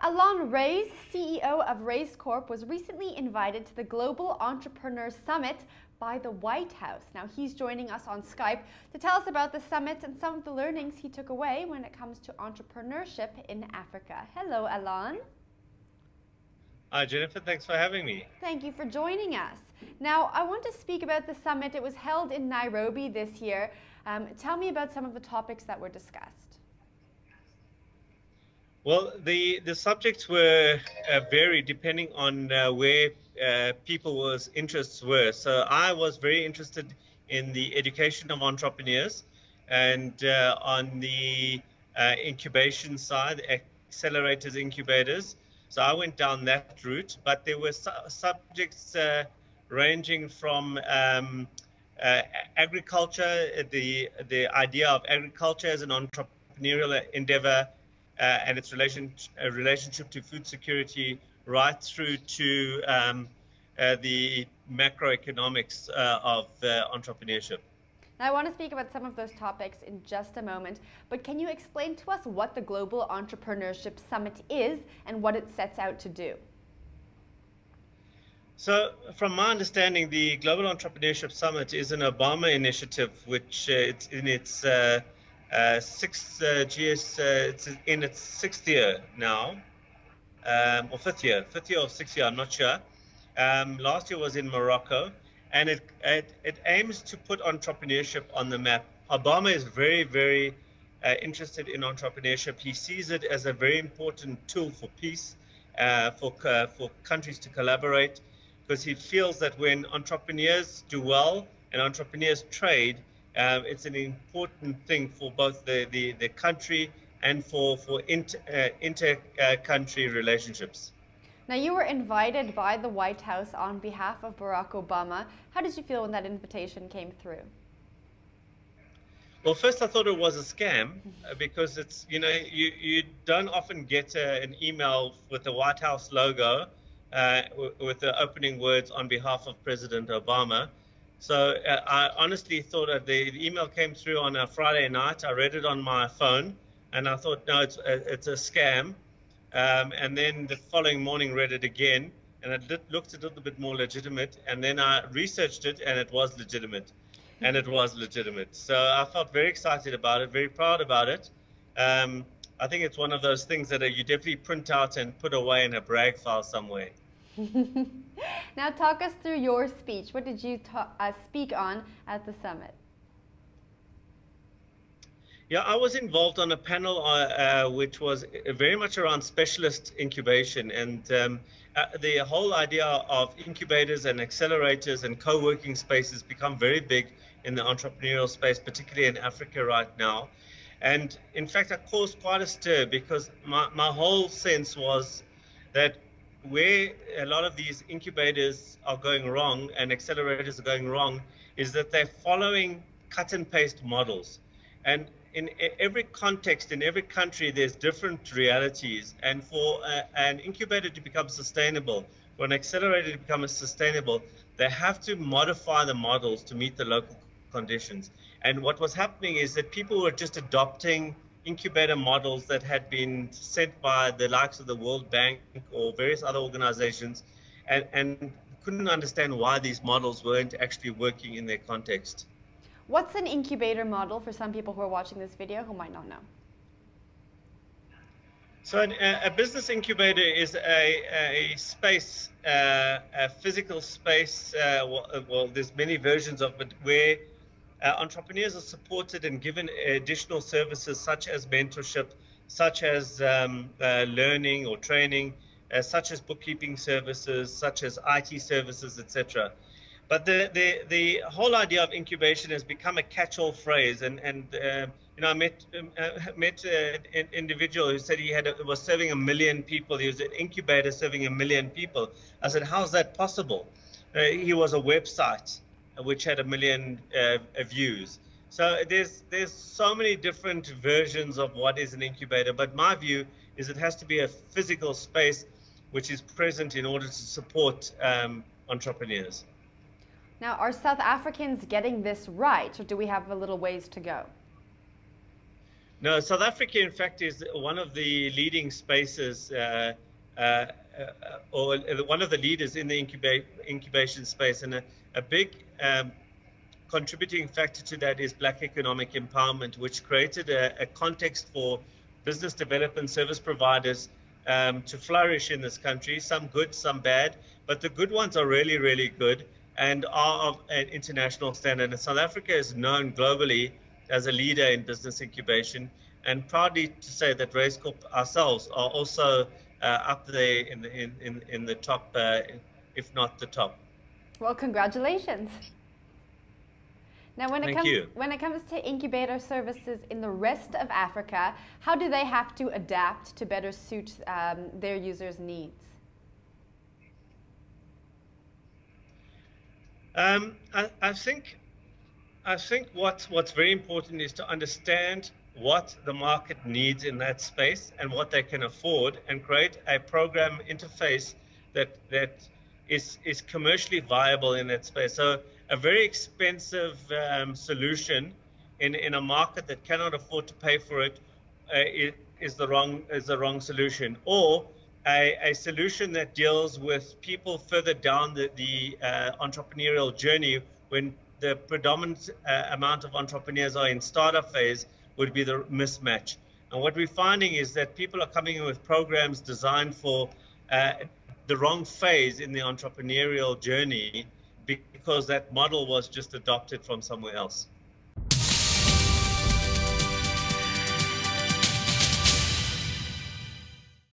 Alon Reyes, CEO of Reyes Corp, was recently invited to the Global Entrepreneur Summit by the White House. Now he's joining us on Skype to tell us about the summit and some of the learnings he took away when it comes to entrepreneurship in Africa. Hello, Alon. Hi, Jennifer. Thanks for having me. Thank you for joining us. Now, I want to speak about the summit. It was held in Nairobi this year. Tell me about some of the topics that were discussed. Well, the subjects were varied depending on where people's interests were. So I was very interested in the education of entrepreneurs and on the incubation side, accelerators, incubators. So I went down that route, but there were subjects ranging from agriculture, the idea of agriculture as an entrepreneurial endeavor, and its relationship to food security, right through to the macroeconomics of entrepreneurship. Now, I want to speak about some of those topics in just a moment, but can you explain to us what the Global Entrepreneurship Summit is and what it sets out to do? So, from my understanding, the Global Entrepreneurship Summit is an Obama initiative, which it's in its it's in its sixth year now, or fifth year or sixth year, I'm not sure. Last year was in Morocco, and it aims to put entrepreneurship on the map. Obama is very interested in entrepreneurship. He sees it as a very important tool for peace, for countries to collaborate, because he feels that when entrepreneurs do well and entrepreneurs trade, it's an important thing for both the country and for inter-country relationships. Now, you were invited by the White House on behalf of Barack Obama. How did you feel when that invitation came through? Well, first I thought it was a scam because it's, you don't often get an email with the White House logo with the opening words on behalf of President Obama. So I honestly thought that the email came through on a Friday night. I read it on my phone, and I thought, no, it's a scam. And then the following morning, read it again, and it looked a little bit more legitimate. And then I researched it, and it was legitimate, and it was legitimate. So I felt very excited about it, very proud about it. I think it's one of those things that you definitely print out and put away in a brag file somewhere. Now talk us through your speech. What did you speak on at the summit? Yeah, I was involved on a panel which was very much around specialist incubation, and the whole idea of incubators and accelerators and co-working spaces become very big in the entrepreneurial space, particularly in Africa right now. And in fact, I caused quite a stir because my whole sense was that where a lot of these incubators are going wrong and accelerators are going wrong is that they're following cut and paste models. And in every context, in every country, there's different realities. And for an incubator to become sustainable, for an accelerator to become sustainable, they have to modify the models to meet the local conditions. And what was happening is that people were just adopting incubator models that had been set by the likes of the World Bank or various other organizations, and couldn't understand why these models weren't actually working in their context. What's an incubator model for some people who are watching this video who might not know? So a business incubator is a space, a physical space, well, there's many versions of it, where entrepreneurs are supported and given additional services such as mentorship, such as learning or training, such as bookkeeping services, such as IT services, etc. But the whole idea of incubation has become a catch-all phrase, and I met an individual who said he was serving 1 million people. He was an incubator serving 1 million people. I said, how's that possible? He was a website which had 1 million views. So there's so many different versions of what is an incubator, but my view is it has to be a physical space which is present in order to support entrepreneurs. Now, are South Africans getting this right, or do we have a little ways to go? No, South Africa, in fact, is one of the leading spaces, uh, or one of the leaders in the incubation space, and a big contributing factor to that is Black economic empowerment, which created a context for business development service providers to flourish in this country, some good, some bad, but the good ones are really, really good and are of an international standard. And South Africa is known globally as a leader in business incubation, and proudly to say that Race Corp ourselves are also up there in the top, if not the top. Well, congratulations. Now, when it comes to incubator services in the rest of Africa, how do they have to adapt to better suit their users' needs? I think what's very important is to understand what the market needs in that space and what they can afford, and create a program interface that is commercially viable in that space. So a very expensive solution in a market that cannot afford to pay for it is the wrong solution, or a solution that deals with people further down the entrepreneurial journey, when the predominant amount of entrepreneurs are in startup phase, would be the mismatch. And what we're finding is that people are coming in with programs designed for the wrong phase in the entrepreneurial journey, because that model was just adopted from somewhere else.